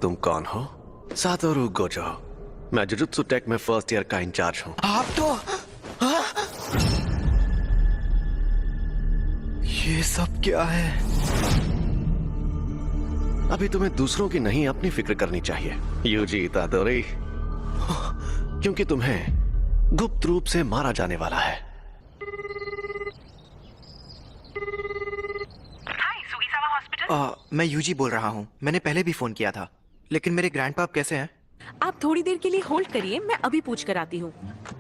तुम कौन हो? Satoru Gojo. मैं जुजुत्सु टेक में फर्स्ट ईयर का इंचार्ज हूँ। आप तो ये सब क्या है? अभी तुम्हें दूसरों की नहीं अपनी फिक्र करनी चाहिए यूजी इतादोरी, क्योंकि तुम्हें गुप्त रूप से मारा जाने वाला है। मैं यूजी बोल रहा हूँ। मैंने पहले भी फोन किया था, लेकिन मेरे ग्रैंडपाप कैसे हैं? आप थोड़ी देर के लिए होल्ड करिए, मैं अभी पूछ कर आती हूँ।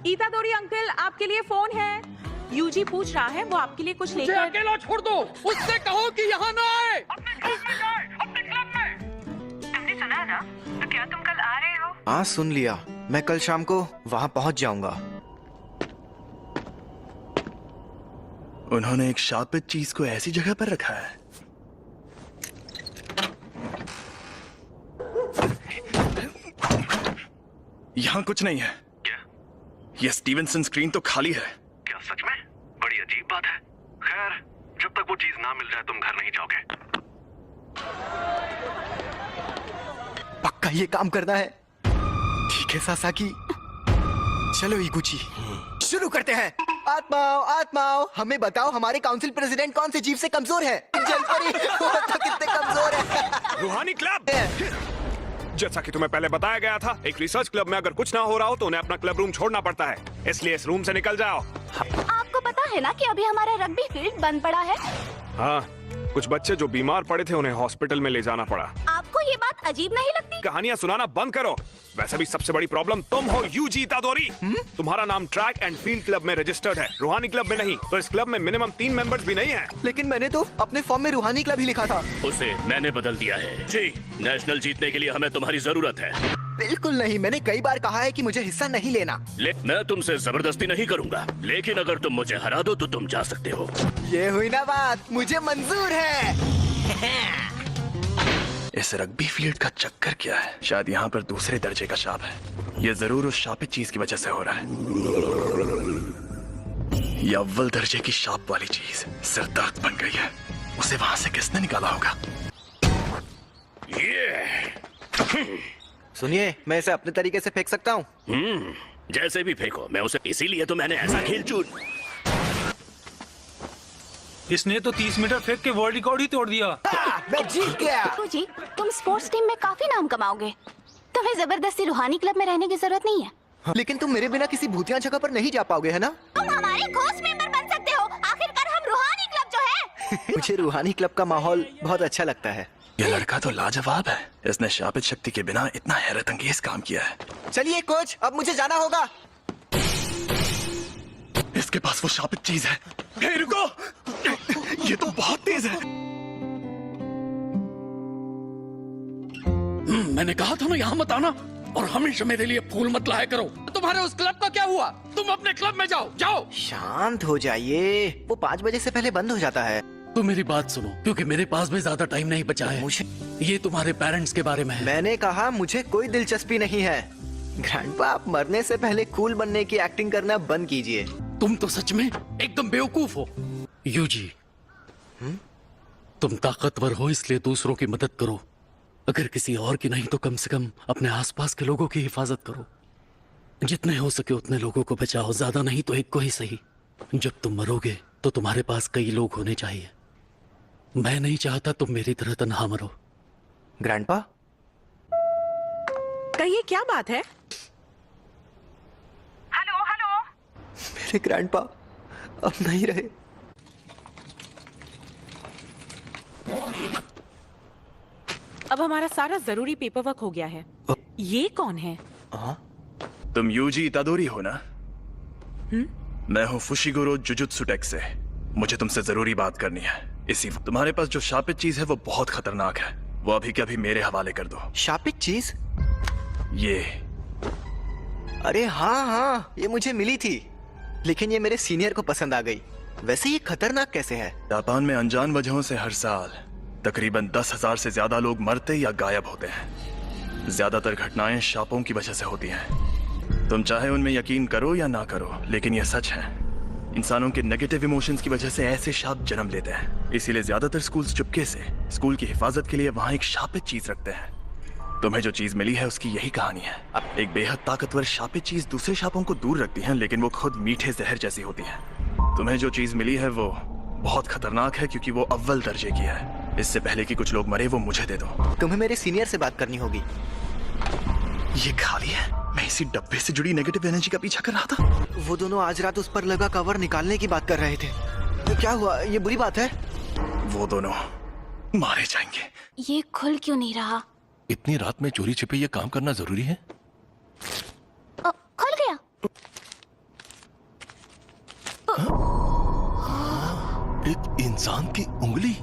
इतादोरी अंकल, आपके लिए फोन है। यूजी पूछ रहा है, वो आपके लिए कुछ लेकर। अकेला छोड़ दो, उससे कहो कि यहाँ ना आए। अपने क्लब में। तुमने सुना ना? तो क्या तुम कल आ रहे हो? हाँ, सुन लिया। मैं कल शाम को वहाँ पहुँच जाऊंगा। उन्होंने एक शापित चीज को ऐसी जगह पर रखा है। यहाँ कुछ नहीं है। क्या? ये स्टीवेंसन स्क्रीन तो खाली है। क्या सच में? बड़ी अजीब बात है। खैर, जब तक वो चीज ना मिल जाए तुम घर नहीं जाओगे। पक्का ये काम करना है। ठीक है सासाकी, चलो इगुची, शुरू करते हैं। आत्माओं आत्माओं, हमें बताओ हमारे काउंसिल प्रेसिडेंट कौन से जीव से कमजोर है? जलपरी वो तो कितने कमजोर है। रूहानी क्लब। जैसा कि तुम्हें पहले बताया गया था, एक रिसर्च क्लब में अगर कुछ ना हो रहा हो तो उन्हें अपना क्लब रूम छोड़ना पड़ता है, इसलिए इस रूम से निकल जाओ। आपको पता है ना कि अभी हमारा रग्बी फील्ड बंद पड़ा है। हाँ, कुछ बच्चे जो बीमार पड़े थे उन्हें हॉस्पिटल में ले जाना पड़ा। आपको ये बात अजीब नहीं लगती? कहानियां सुनाना बंद करो। वैसे भी सबसे बड़ी प्रॉब्लम तुम हो यूजी इतादोरी। तुम्हारा नाम ट्रैक एंड फील्ड क्लब में रजिस्टर्ड है, रूहानी क्लब में नहीं। तो इस क्लब में मिनिमम 3 मेंबर्स भी नहीं है। लेकिन मैंने तो अपने फॉर्म में रूहानी क्लब ही लिखा था। उसे मैंने बदल दिया है। जी, नेशनल जीतने के लिए हमें तुम्हारी जरूरत है। बिल्कुल नहीं, मैंने कई बार कहा है कि मुझे हिस्सा नहीं लेना। मैं तुमसे जबरदस्ती नहीं करूंगा, लेकिन अगर तुम मुझे हरा दो तो तुम जा सकते हो। ये हुई ना बात, मुझे मंजूर है। इस रग्बी फील्ड का चक्कर क्या है? शायद यहाँ पर दूसरे दर्जे का शाप है। ये जरूर उस शापित चीज की वजह से हो रहा है। ये अव्वल दर्जे की शाप वाली चीज सिरदर्द बन गई है। उसे वहां से किसने निकाला होगा? सुनिए, मैं इसे अपने तरीके से फेंक सकता हूँ। जैसे भी फेंको, मैं उसे इसीलिए तो मैंने ऐसा खेल चुन। इसने तो 30 मीटर फेंक के वर्ल्ड रिकॉर्ड ही तोड़ दिया। मैं जीत गया। जी, तुम स्पोर्ट्स टीम में काफी नाम कमाओगे। तुम्हें जबरदस्ती रूहानी क्लब में रहने की जरूरत नहीं है। लेकिन तुम मेरे बिना किसी भूतिया जगह पर नहीं जा पाओगे, है ना? तुम हमारे घोस्ट मेंबर बन सकते हो। आखिरकार हम रूहानी क्लब जो है। मुझे रूहानी क्लब का माहौल बहुत अच्छा लगता है। ये लड़का तो लाजवाब है। इसने शापित शक्ति के बिना इतना हैरत अंगेज काम किया है। चलिए कोच, अब मुझे जाना होगा। इसके पास वो शापित चीज है। हे रुको, ये तो बहुत तेज है। मैंने कहा था ना यहाँ मत आना, और हमेशा मेरे लिए फूल मत लाया करो। तुम्हारे उस क्लब का क्या हुआ? तुम अपने क्लब में जाओ, जाओ। शांत हो जाइए, वो 5 बजे से पहले बंद हो जाता है। तो मेरी बात सुनो, क्योंकि मेरे पास भी ज्यादा टाइम नहीं बचा है। मुझे ये तुम्हारे पेरेंट्स के बारे में है। मैंने कहा मुझे कोई दिलचस्पी नहीं है। ग्रैंडपा, आप मरने से पहले कूल बनने की एक्टिंग करना बंद कीजिए। तुम तो सच में एकदम बेवकूफ हो। यूजी, तुम ताकतवर हो इसलिए दूसरों की मदद करो। अगर किसी और की नहीं तो कम से कम अपने आसपास के लोगों की हिफाजत करो। जितने हो सके उतने लोगों को बचाओ, ज्यादा नहीं तो एक को ही सही। जब तुम मरोगे तो तुम्हारे पास कई लोग होने चाहिए। मैं नहीं चाहता तुम मेरी तरह तन्हा मरो। ग्रैंडपा, कहिए, क्या बात है? Hello hello. मेरे ग्रैंडपा अब नहीं रहे। अब हमारा सारा जरूरी पेपर वर्क हो गया है। ये कौन है? तुम यूजी इतादोरी हो ना? मैं हूँ फुशिगुरो जुजुत्सु टेक से। मुझे तुमसे जरूरी बात करनी है। इसी तुम्हारे पास जो शापित चीज है वो बहुत खतरनाक है। वो अभी के अभी मेरे हवाले कर दो। शापित चीज? ये अरे हाँ हाँ, ये मुझे मिली थी, लेकिन ये मेरे सीनियर को पसंद आ गई। वैसे ये खतरनाक कैसे है? जापान में अनजान वजहों से हर साल तकरीबन 10,000 से ज्यादा लोग मरते या गायब होते हैं। ज्यादातर घटनाएं शापों की वजह से होती हैं। तुम चाहे उनमें यकीन करो या ना करो, लेकिन यह सच है। इंसानों के नेगेटिव इमोशंस की वजह से ऐसे शाप जन्म लेते हैं। इसीलिए ज्यादातर स्कूल्स चुपके से स्कूल की हिफाजत के लिए वहाँ एक शापित चीज रखते हैं। तुम्हें जो चीज मिली है उसकी यही कहानी है। एक बेहद ताकतवर शापित चीज दूसरे शापों को दूर रखती है, लेकिन वो खुद मीठे जहर जैसी होती है। तुम्हें जो चीज मिली है वो बहुत खतरनाक है, क्योंकि वो अव्वल दर्जे की है। इससे पहले कि कुछ लोग मरे, वो मुझे दे दो। तुम्हें मेरे सीनियर से बात करनी होगी। ये खाली है। मैं इसी डब्बे से जुड़ी नेगेटिव एनर्जी का पीछा कर रहा था। वो दोनों आज रात उस पर लगा कवर निकालने की बात कर रहे थे। क्या हुआ? ये बुरी बात है? वो दोनों मारे जाएंगे। ये खुल क्यों नहीं रहा? इतनी रात में चोरी छिपे ये काम करना जरूरी है? खुल गया। एक इंसान की उंगली।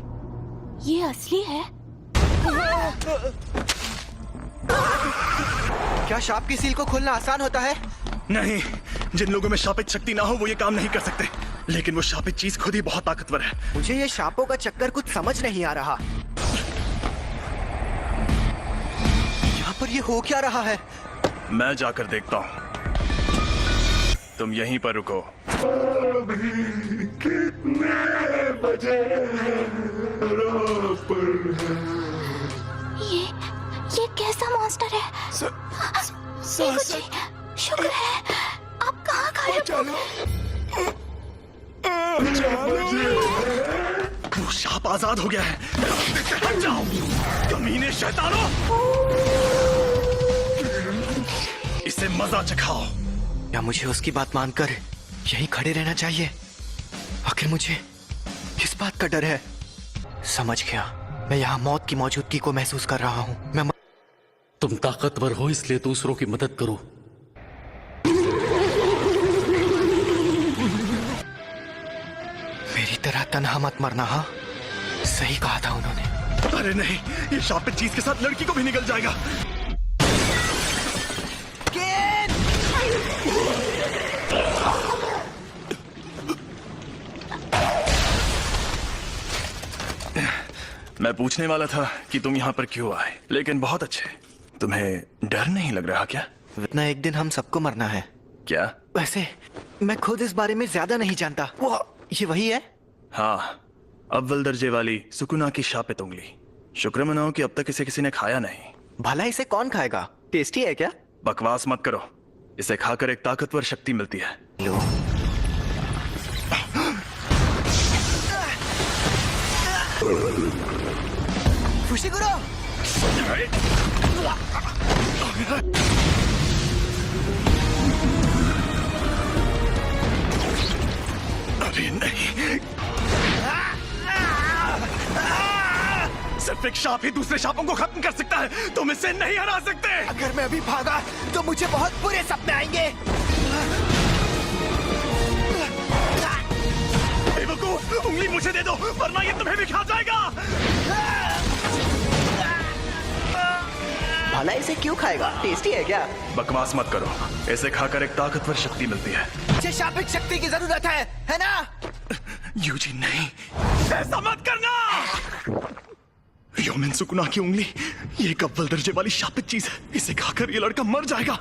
ये असली है? क्या शाप की सील को खोलना आसान होता है? नहीं, जिन लोगों में शापित शक्ति ना हो वो ये काम नहीं कर सकते। लेकिन वो शापित चीज खुद ही बहुत ताकतवर है। मुझे ये शापों का चक्कर कुछ समझ नहीं आ रहा। यहाँ पर ये हो क्या रहा है? मैं जाकर देखता हूँ। तुम यहीं पर रुको। ये कैसा मॉन्स्टर है? जी, शुक्र है आप कहाँ गायब हो? वो शाप आजाद हो गया है। रास्ते से हट जाओ, कमीने शैतानों। इसे मजा चखाओ। या मुझे उसकी बात मानकर यहीं खड़े रहना चाहिए? आखिर मुझे किस बात का डर है? समझ गया। मैं यहाँ मौत की मौजूदगी को महसूस कर रहा हूँ। मैं तुम ताकतवर हो इसलिए दूसरों की मदद करो। मेरी तरह तन्हा मत मरना। हाँ, सही कहा था उन्होंने। अरे नहीं, ये शापित चीज के साथ लड़की को भी निकल जाएगा। मैं पूछने वाला था कि तुम यहाँ पर क्यों आए, लेकिन बहुत अच्छे। तुम्हें डर नहीं लग रहा क्या? इतना एक दिन हम सबको मरना है। क्या? वैसे मैं खुद इस बारे में ज्यादा नहीं जानता। वो ये वही है? हाँ, अव्वल दर्जे वाली सुकुना की शापित उंगली। शुक्र मनाओ कि अब तक इसे किसी ने खाया नहीं। भला इसे कौन खाएगा? टेस्टी है क्या? बकवास मत करो। इसे खाकर एक ताकतवर शक्ति मिलती है। लो। फुशिगुरो! अरे नहीं, सिर्फ एक शाप ही दूसरे शापों को खत्म कर सकता है। तुम इसे नहीं हरा सकते। अगर मैं अभी भागा तो मुझे बहुत बुरे सपने आएंगे। बेवकूफ, उंगली मुझे दे दो वरना ये तुम्हें भी खा जाएगा। भला इसे क्यों खाएगा? टेस्टी है क्या? बकवास मत करो। इसे खाकर एक ताकतवर शक्ति मिलती है। मुझे शापित शक्ति की जरूरत है ना? यूजी नहीं, ऐसा मत करना। योमिन सुकुना की उंगली, ये एक अव्वल दर्जे वाली शापित चीज है। इसे खाकर ये लड़का मर जाएगा।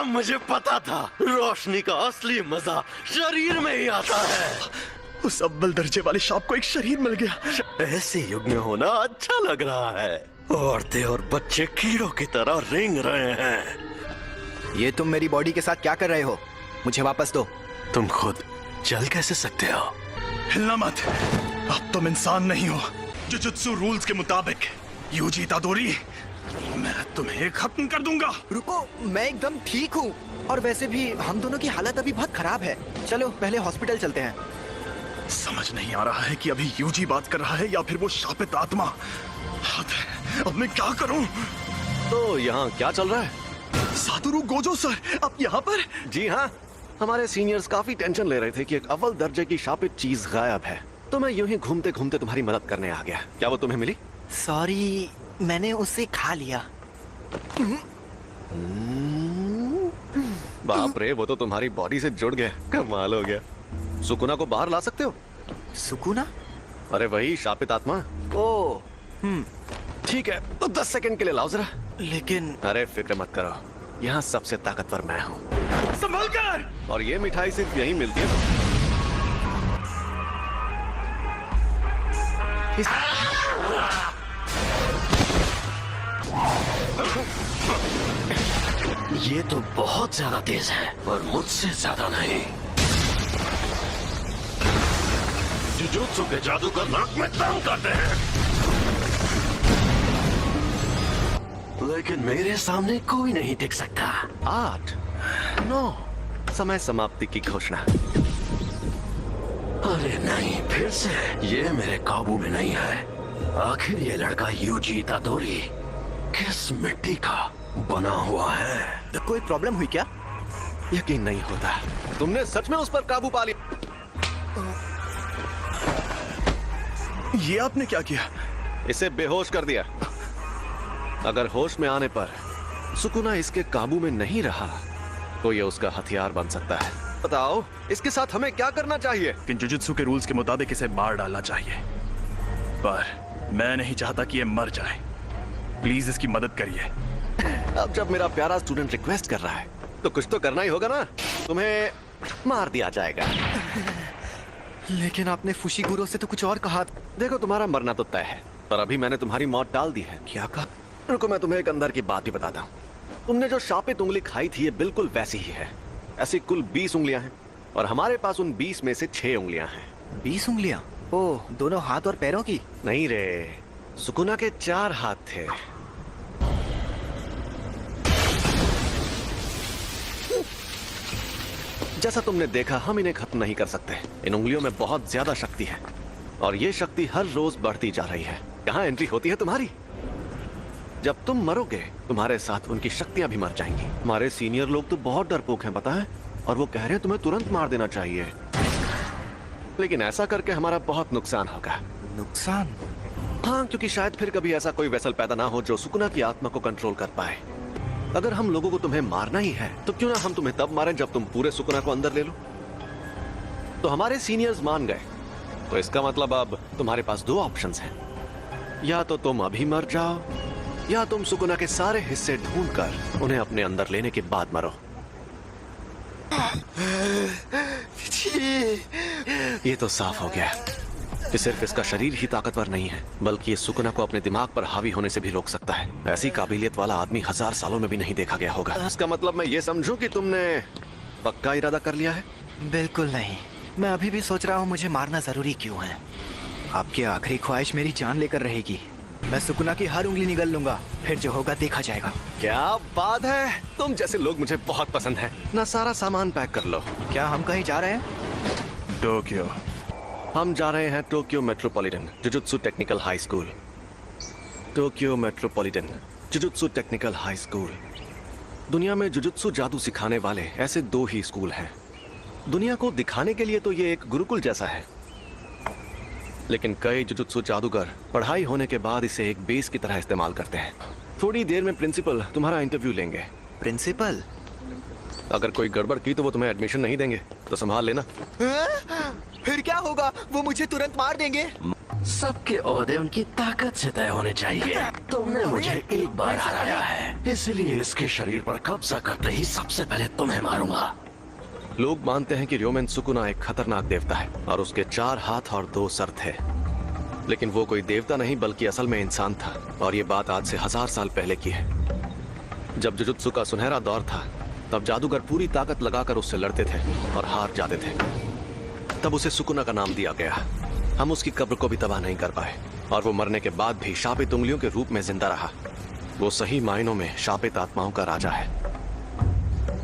मुझे पता था रोशनी का असली मजा शरीर में ही आता है। उस अव्वल दर्जे वाले शाप को एक शरीर मिल गया। ऐसे युग में होना अच्छा लग रहा है। औरतें और बच्चे कीड़ों की तरह रेंग रहे हैं। ये तुम मेरी बॉडी के साथ क्या कर रहे हो? मुझे वापस दो। तुम खुद चल कैसे सकते हो? हिलना मत। अब तुम इंसान नहीं हो। जुजुत्सु रूल्स के मुताबिक यूजी इतादोरी, मैं तुम्हें खत्म कर दूंगा। रुको, मैं एकदम ठीक हूँ। और वैसे भी हम दोनों की हालत अभी बहुत खराब है। चलो पहले हॉस्पिटल चलते हैं। समझ नहीं आ रहा है कि अभी यूजी बात कर रहा है या फिर वो शापित आत्मा। अब मैं क्या करूं? तो यहाँ क्या चल रहा है? सातोरु गोजो सर, आप यहाँ पर? जी हाँ, हमारे सीनियर्स काफी टेंशन ले रहे थे कि एक अव्वल दर्जे की शापित चीज गायब है। तो मैं यूं ही घूमते घूमते तुम्हारी मदद करने आ गया। क्या वो तुम्हें मिली? सॉरी, मैंने उसे खा लिया। बाप रे, वो तो तुम्हारी बॉडी से जुड़ गया। कमाल हो गया। सुकुना को बाहर ला सकते हो? सुकुना? अरे वही शापित आत्मा। ओ, ठीक है, तो 10 सेकंड के लिए लाओ जरा। लेकिन अरे फिक्र मत करो, यहाँ सबसे ताकतवर मैं हूँ। संभल कर। और ये मिठाई सिर्फ यहीं मिलती है। ये तो बहुत ज्यादा तेज है, पर मुझसे ज्यादा नहीं। जुजुत्सु के जादूगर नाक में दम करते हैं, लेकिन मेरे सामने कोई नहीं टिक सकता। 8, 9, समय समाप्ति की घोषणा। अरे नहीं, फिर से ये मेरे काबू में नहीं है। आखिर ये लड़का यूजी इतादोरी किस मिट्टी का बना हुआ है? कोई प्रॉब्लम हुई क्या? यकीन नहीं होता, तुमने सच में उस पर काबू पा लिया। ये आपने क्या किया? इसे बेहोश कर दिया। अगर होश में आने पर सुकुना इसके काबू में नहीं रहा तो ये उसका हथियार बन सकता है। बताओ, इसके साथ हमें क्या करना चाहिए? लेकिन जुजुत्सु के रूल्स के मुताबिक इसे मार डालना चाहिए, पर मैं नहीं चाहता कि ये मर जाए। प्लीज इसकी मदद करिए। अब जब मेरा प्यारा स्टूडेंट रिक्वेस्ट कर रहा है तो कुछ तो करना ही होगा ना। तुम्हें मार दिया जाएगा। लेकिन आपने फुशीगुरो से तो कुछ और कहा। देखो, तुम्हारा मरना तो तय है, पर अभी मैंने तुम्हारी मौत टाल दी है। क्या कहा? रुको, मैं तुम्हें एक अंदर की बात भी बताता हूँ। तुमने जो शापित उंगली खाई थी, ये बिल्कुल वैसी ही है। ऐसी कुल 20 उंगलियां हैं और हमारे पास उन 20 में से 6 उंगलियां हैं। 20 उंगलियां? ओह, दोनों हाथ और पैरों की? नहीं रे, सुकुना के 4 हाथ थे। जैसा तुमने देखा, हम इन्हें खत्म नहीं कर सकते। इन उंगलियों में बहुत ज्यादा शक्ति है और ये शक्ति हर रोज बढ़ती जा रही है। कहाँ एंट्री होती है तुम्हारी? जब तुम मरोगे, तुम्हारे साथ उनकी शक्तियां भी मर जाएंगी। हमारे सीनियर लोग तो बहुत डरपोक हैं, पता है, और वो कह रहे हैं तुम्हें तुरंत मार देना चाहिए। लेकिन ऐसा करके हमारा बहुत नुकसान होगा। नुकसान? हाँ, क्योंकि शायद फिर कभी ऐसा कोई वेसल पैदा ना हो जो सुकुना की आत्मा को कंट्रोल कर पाए। अगर हम लोगों को तुम्हें मारना ही है तो क्यों ना हम तुम्हें तब मारें जब तुम पूरे सुकुना को अंदर ले लो। तो हमारे सीनियर्स मान गए, तो इसका मतलब अब तुम्हारे पास 2 ऑप्शंस हैं। या तो तुम अभी मर जाओ, या तुम सुकुना के सारे हिस्से ढूंढकर उन्हें अपने अंदर लेने के बाद मरो। ये तो साफ हो गया कि सिर्फ इसका शरीर ही ताकतवर नहीं है, बल्कि ये सुकुना को अपने दिमाग पर हावी होने से भी रोक सकता है। ऐसी काबिलियत वाला आदमी 1000 सालों में भी नहीं देखा गया होगा। इसका मतलब मैं ये समझूं कि तुमने पक्का इरादा कर लिया है? बिल्कुल नहीं। मैं अभी भी सोच रहा हूँ मुझे मारना जरूरी क्यों है। आपकी आखिरी ख्वाहिश मेरी जान लेकर रहेगी। मैं सुकुना की हर उंगली निगल लूंगा, फिर जो होगा देखा जाएगा। क्या बात है, तुम जैसे लोग मुझे बहुत पसंद हैं। ना सारा सामान पैक कर लो। क्या हम कहीं जा रहे हैं? टोक्यो। हम जा रहे हैं Tokyo metropolitan jujutsu technical high school. Tokyo metropolitan jujutsu technical high school. दुनिया में जुजुत्सु जादू सिखाने वाले ऐसे 2 ही स्कूल हैं। दुनिया को दिखाने के लिए तो ये एक गुरुकुल जैसा है, लेकिन कई जुजुत्सु जादूगर पढ़ाई होने के बाद इसे एक बेस की तरह इस्तेमाल करते हैं। थोड़ी देर में प्रिंसिपल तुम्हारा इंटरव्यू लेंगे। प्रिंसिपल? अगर कोई गड़बड़ की तो वो तुम्हें एडमिशन नहीं देंगे, तो संभाल लेना। फिर क्या होगा? वो मुझे तुरंत मार देंगे। सबके ओहदे उनकी ताकत से तय होने चाहिए। तुमने मुझे एक बार हराया है, इसलिए इसके शरीर पर कब्जा करते ही सबसे पहले तुम्हें मारूंगा। लोग मानते हैं कि र्योमेन सुकुना एक खतरनाक देवता है और उसके 4 हाथ और 2 सर थे, लेकिन वो कोई देवता नहीं बल्कि असल में इंसान था। और ये बात आज से 1000 साल पहले की है। जब जुजुत्सु का सुनहरा दौर था, तब जादूगर पूरी ताकत लगाकर उससे लड़ते थे और हार जाते थे। तब उसे सुकुना का नाम दिया गया। हम उसकी कब्र को भी तबाह नहीं कर पाए और वो मरने के बाद भी शापित उंगलियों के रूप में जिंदा रहा। वो सही मायनों में शापित आत्माओं का राजा है।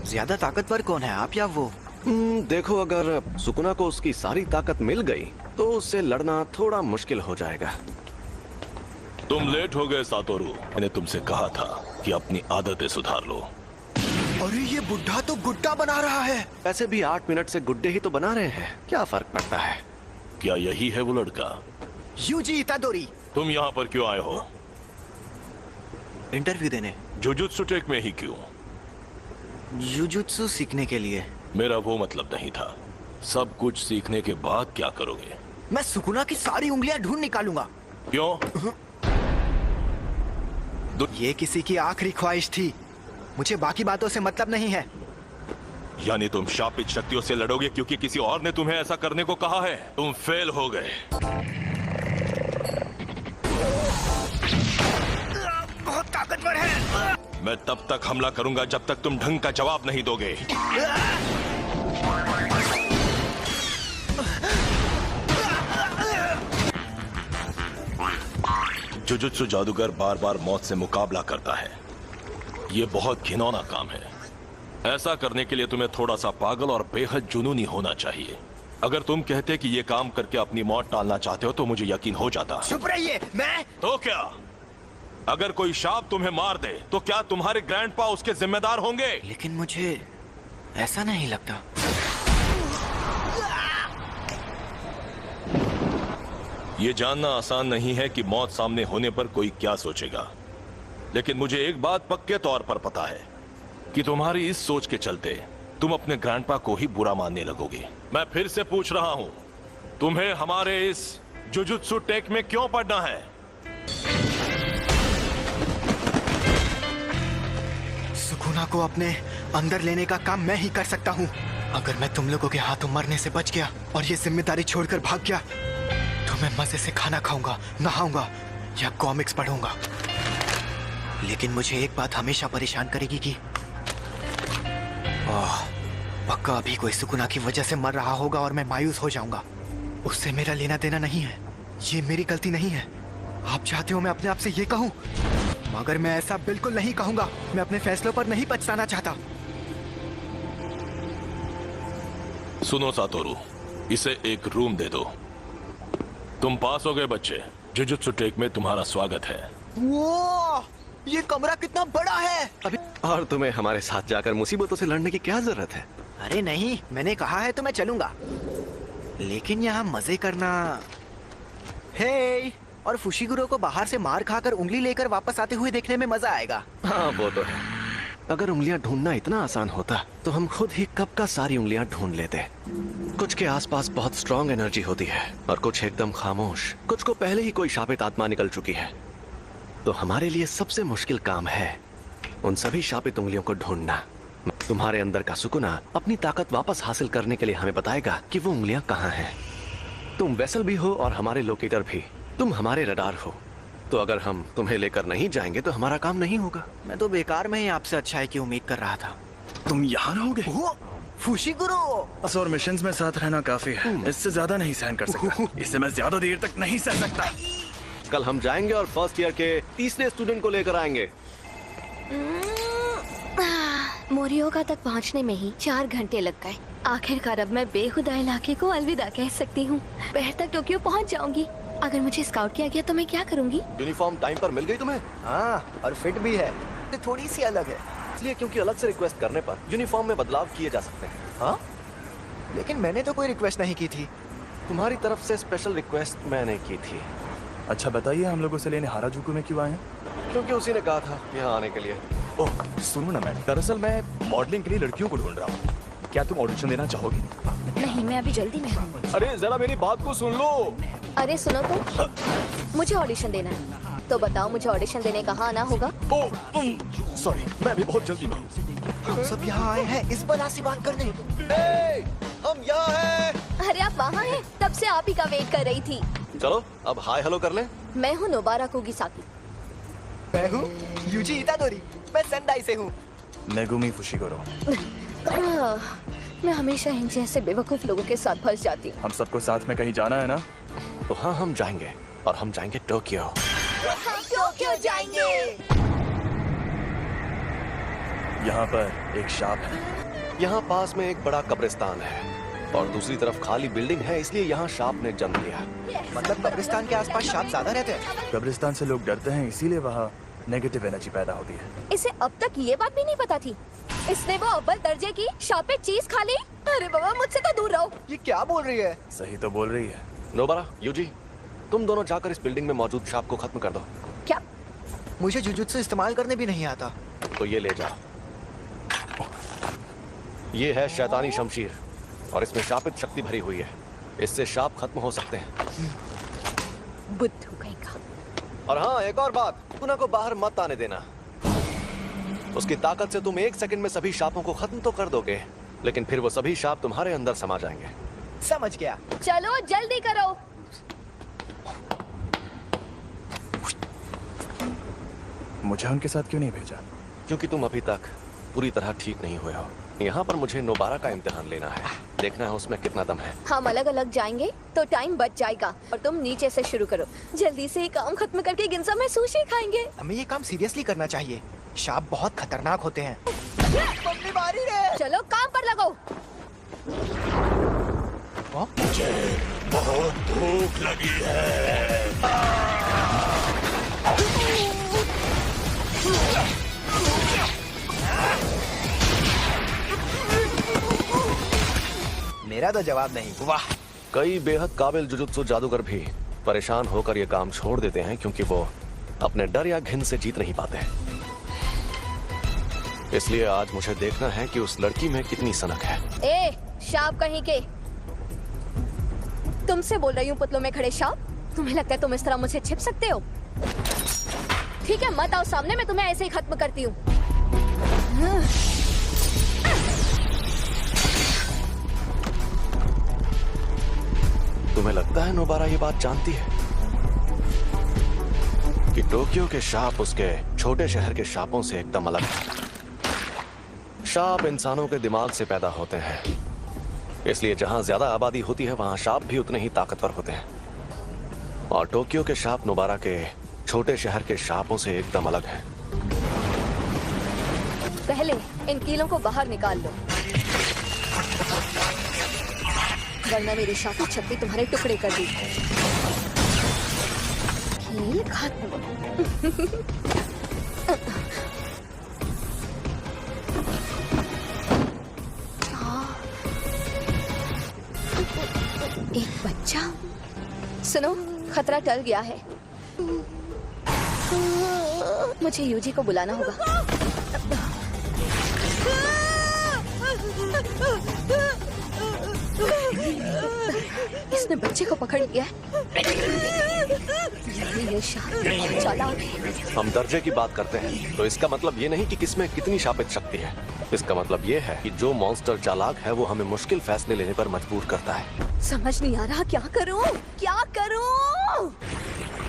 ज्यादा ताकतवर कौन है, आप या वो? देखो, अगर सुकुना को उसकी सारी ताकत मिल गई तो उससे लड़ना थोड़ा मुश्किल हो जाएगा। तुम लेट हो गए सातोरू। मैंने तुमसे कहा था कि अपनी आदतें सुधार लो। अरे ये बुढ़ा तो गुड्डा बना रहा है। वैसे भी 8 मिनट से गुड्डे ही तो बना रहे हैं, क्या फर्क पड़ता है? क्या यही है वो लड़का? यूजी इतादोरी। तुम यहाँ पर क्यों आए हो? इंटरव्यू देने। जुजुत्सु टेक में ही क्यों? जुजुत्सु सीखने के लिए। मेरा वो मतलब नहीं था। सब कुछ सीखने के बाद क्या करोगे? मैं सुकुना की सारी उंगलियां ढूंढ निकालूंगा। क्यों? ये किसी की आखिरी ख्वाहिश थी, मुझे बाकी बातों से मतलब नहीं है। यानी तुम शापित शक्तियों से लड़ोगे क्योंकि किसी और ने तुम्हें ऐसा करने को कहा है? तुम फेल हो गए। बहुत ताकतवर है। मैं तब तक हमला करूंगा जब तक तुम ढंग का जवाब नहीं दोगे। जुजुत्सु जादूगर बार बार मौत से मुकाबला करता है। ये बहुत घिनौना काम है। ऐसा करने के लिए तुम्हें थोड़ा सा पागल और बेहद जुनूनी होना चाहिए। अगर तुम कहते कि ये काम करके अपनी मौत टालना चाहते हो तो मुझे यकीन हो जाता। चुप रहिए। मैं तो क्या? अगर कोई शाप तुम्हें मार दे तो क्या तुम्हारे ग्रैंडपा उसके जिम्मेदार होंगे? लेकिन मुझे ऐसा नहीं लगता। ये जानना आसान नहीं है कि मौत सामने होने पर कोई क्या सोचेगा, लेकिन मुझे एक बात पक्के तौर पर पता है कि तुम्हारी इस सोच के चलते तुम अपने ग्रैंडपा को ही बुरा मानने लगोगे। मैं फिर से पूछ रहा हूं, तुम्हें हमारे इस जुजुत्सु टेक में क्यों पढ़ना है? सुकुना को अपने अंदर लेने का काम मैं ही कर सकता हूँ। अगर मैं तुम लोगों के हाथों मरने से बच गया और ये जिम्मेदारी छोड़कर भाग गया तो मैं मजे से खाना खाऊंगा, नहाऊंगा या कॉमिक्स पढ़ूंगा। लेकिन मुझे एक बात हमेशा परेशान करेगी कि पक्का अभी कोई सुकुना की वजह से मर रहा होगा और मैं मायूस हो जाऊंगा। उससे मेरा लेना देना नहीं है, ये मेरी गलती नहीं है। आप चाहते हो मैं अपने आप से ये कहूं, मगर मैं ऐसा बिल्कुल नहीं कहूंगा। मैं अपने फैसलों पर नहीं पछताना चाहता। सुनो सातोरू, इसे एक रूम दे दो। तुम पास हो गए बच्चे। जुजुत्सु टेक में तुम्हारा स्वागत है। वो ये कमरा कितना बड़ा है। अभी और तुम्हें हमारे साथ जाकर मुसीबतों से लड़ने की क्या जरूरत है? अरे नहीं, मैंने कहा है तो मैं चलूंगा, लेकिन यहाँ मजे करना। हे, और फुशिगुरो को बाहर से मार खाकर उंगली लेकर वापस आते हुए देखने में मजा आएगा। हाँ वो तो है। अगर उंगलियां ढूंढना इतना आसान होता तो हम खुद ही कब का सारी उंगलियां ढूंढ लेते। कुछ के आसपास बहुत स्ट्रॉन्ग एनर्जी होती है और कुछ एकदम खामोश। कुछ को पहले ही कोई शापित आत्मा निकल चुकी है। तो हमारे लिए सबसे मुश्किल काम है उन सभी शापित उंगलियों को ढूंढना। तुम्हारे अंदर का सुकुना अपनी ताकत वापस हासिल करने के लिए हमें बताएगा कि वो उंगलियां कहाँ हैं। तुम वेसल भी हो और हमारे लोकेटर भी। तुम हमारे रडार हो, तो अगर हम तुम्हें लेकर नहीं जाएंगे तो हमारा काम नहीं होगा। मैं तो बेकार में ही आपसे अच्छाई की उम्मीद कर रहा था। तुम यहाँ रहोगे? फुशिगुरो बस और मिशंस में साथ रहना काफी है। इससे ज्यादा नहीं सहन कर सकता। इसे मैं ज्यादा देर तक नहीं सह सकता। कल हम जाएंगे और फर्स्ट ईयर के तीसरे स्टूडेंट को लेकर आएंगे। मोरियोगा तक पहुंचने में ही 4 घंटे लग गए। आखिरकार अब मैं बेखुदा इलाके को अलविदा कह सकती हूँ। दोपहर तक टोक्यो पहुंच जाऊंगी। अगर मुझे स्काउट किया गया तो मैं क्या करूंगी? यूनिफॉर्म टाइम पर मिल गई तुम्हें? हाँ, और फिट भी है। थोड़ी सी अलग है इसलिए क्योंकि अलग से रिक्वेस्ट करने पर यूनिफॉर्म में बदलाव किए जा सकते हैं। हाँ, लेकिन मैंने तो कोई रिक्वेस्ट नहीं की थी। तुम्हारी तरफ से स्पेशल रिक्वेस्ट मैंने की थी। अच्छा बताइए, हम लोगों से लेने हाराजुकु में क्यों आए हैं? क्योंकि उसी ने कहा था यहाँ आने के लिए। ओह सुनो ना मैडम, दरअसल मैं मॉडलिंग के लिए लड़कियों को ढूंढ रहा हूँ। क्या तुम ऑडिशन देना चाहोगी? नहीं, मैं अभी जल्दी में हूँ। अरे जरा मेरी बात को सुन लो। अरे सुनो तो, मुझे ऑडिशन देना है। तो बताओ मुझे ऑडिशन देने कहाँ आना होगा? ओह सॉरी, मैं भी बहुत जल्दी में हूँ। हम सब यहाँ आए हैं इस बला से बात करने। हम यहाँ हैं। अरे आप वहाँ हैं? तब से आप ही का वेट कर रही थी। चलो अब हाय हेलो कर लें। मैं हूँ नोबारा कुगिसाकी। मैं हूँ यूजी इतादोरी। मैं सेंडाई से हूँ। Megumi Fushiguro. मैं हमेशा इन जैसे बेवकूफ लोगों के साथ फंस जाती हूँ। हम सबको साथ में कहीं जाना है ना? तो हाँ, हम जाएंगे और हम जाएंगे टोक्यो। टोक्यो जाएंगे। यहाँ पर एक शाप है। यहाँ पास में एक बड़ा कब्रिस्तान है और दूसरी तरफ खाली बिल्डिंग है, इसलिए यहाँ शाप ने जन्म लिया। मतलब कब्रिस्तान के आसपास शाप ज्यादा रहते हैं? कब्रिस्तान से लोग डरते हैं, इसीलिए वहाँ नेगेटिव एनर्जी पैदा होती है। इसे अब तक ये बात भी नहीं पता थी। इसने वो अव्वल दर्जे की शापित चीज खा ली। अरे बाबा, मुझसे तो दूर रहो। ये क्या बोल रही है? सही तो बोल रही है। नोबारा, यूजी, तुम दोनों जाकर इस बिल्डिंग में मौजूद शाप को खत्म कर दो। क्या? मुझे जुजुत्सु इस्तेमाल करने भी नहीं आता। तो ये ले जाओ। ये है शैतानी शमशीर और इसमें शापित शक्ति भरी हुई है। इससे शाप खत्म हो सकते हैं। बुद्धू कहेगा। और हाँ, एक और बात, सुकुना को बाहर मत आने देना। उसकी ताकत से तुम 1 सेकंड में सभी शापों को खत्म तो कर दोगे, लेकिन फिर वो सभी शाप तुम्हारे अंदर समा जाएंगे। समझ गया। चलो जल्दी करो। मुझे उनके साथ क्यों नहीं भेजा? क्योंकि तुम अभी तक पूरी तरह ठीक नहीं हुए हो। यहाँ पर मुझे नोबारा का इम्तिहान लेना है, देखना है उसमें कितना दम है। हम अलग अलग जाएंगे तो टाइम बच जाएगा, और तुम नीचे से शुरू करो। जल्दी से ये काम खत्म करके गिनसा में सुशी खाएंगे। हमें ये काम सीरियसली करना चाहिए। शाप बहुत खतरनाक होते हैं। मम्मी मारी रे। चलो काम पर लगो। मुझे बहुत भूख लगी है। मेरा तो जवाब नहीं। वाह, कई बेहद काबिल जुजुत्सु जादूगर भी परेशान होकर ये काम छोड़ देते हैं क्योंकि वो अपने डर या घिन से जीत नहीं पाते। इसलिए आज मुझे देखना है कि उस लड़की में कितनी सनक है। ए शाप कहीं के, तुमसे बोल रही हूँ पुतलों में खड़े शाप। तुम्हें लगता है तुम इस तरह मुझसे छिप सकते हो? ठीक है, मत आओ सामने, मैं तुम्हें ऐसे ही खत्म करती हूँ। तुम्हें लगता है नोबारा ये बात जानती है कि टोक्यो के शाप उसके छोटे शहर के शापों से एकदम अलग है। शाप इंसानों के दिमाग से पैदा होते हैं, इसलिए जहां ज्यादा आबादी होती है वहां शाप भी उतने ही ताकतवर होते हैं। और टोक्यो के शाप नोबारा के छोटे शहर के शापों से एकदम अलग है। पहले इन कीलों को बाहर निकाल लो, वरना मेरी शापी छत्ती तुम्हारे टुकड़े कर दी। कील खत्म। एक बच्चा। सुनो, खतरा टल गया है। मुझे यूजी को बुलाना होगा। इसने बच्चे को पकड़ लिया है। ये चालाक है। हम दर्जे की बात करते हैं तो इसका मतलब ये नहीं कि किसमें कितनी शापित शक्ति है। इसका मतलब ये है कि जो मॉन्स्टर चालाक है वो हमें मुश्किल फैसले लेने पर मजबूर करता है। समझ नहीं आ रहा क्या करूं, क्या करूं?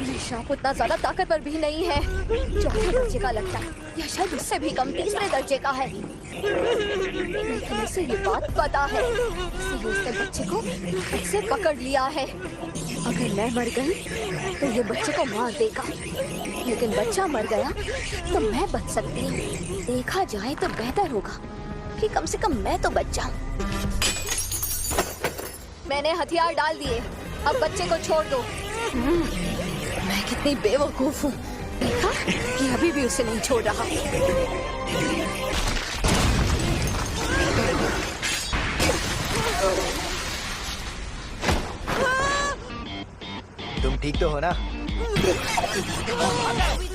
ये शाप उतना ज्यादा ताकतवर भी नहीं है। चौथे दर्जे का लगता है, या शायद उससे भी कम 3रे दर्जे का है। लेकिन इसे ये बात पता है, इसलिए उसने बच्चे को ऐसे पकड़ लिया है। अगर मैं मर गई तो ये बच्चे को मार देगा, लेकिन बच्चा मर गया तो मैं बच सकती हूँ। देखा जाए तो बेहतर होगा कि कम से कम मैं तो बच जाऊँ। मैंने हथियार डाल दिए, अब बच्चे को छोड़ दो। मैं कितनी बेवकूफ हूँ, देखा कि अभी भी उसे नहीं छोड़ रहा। तुम ठीक तो हो ना?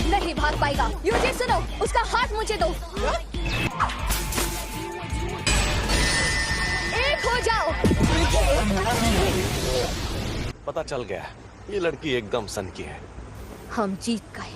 नहीं भाग पाएगा। यूजी सुनो, उसका हाथ मुझे दो। एक हो जाओ। पता चल गया, ये लड़की एकदम सन की है। हम जीत गए।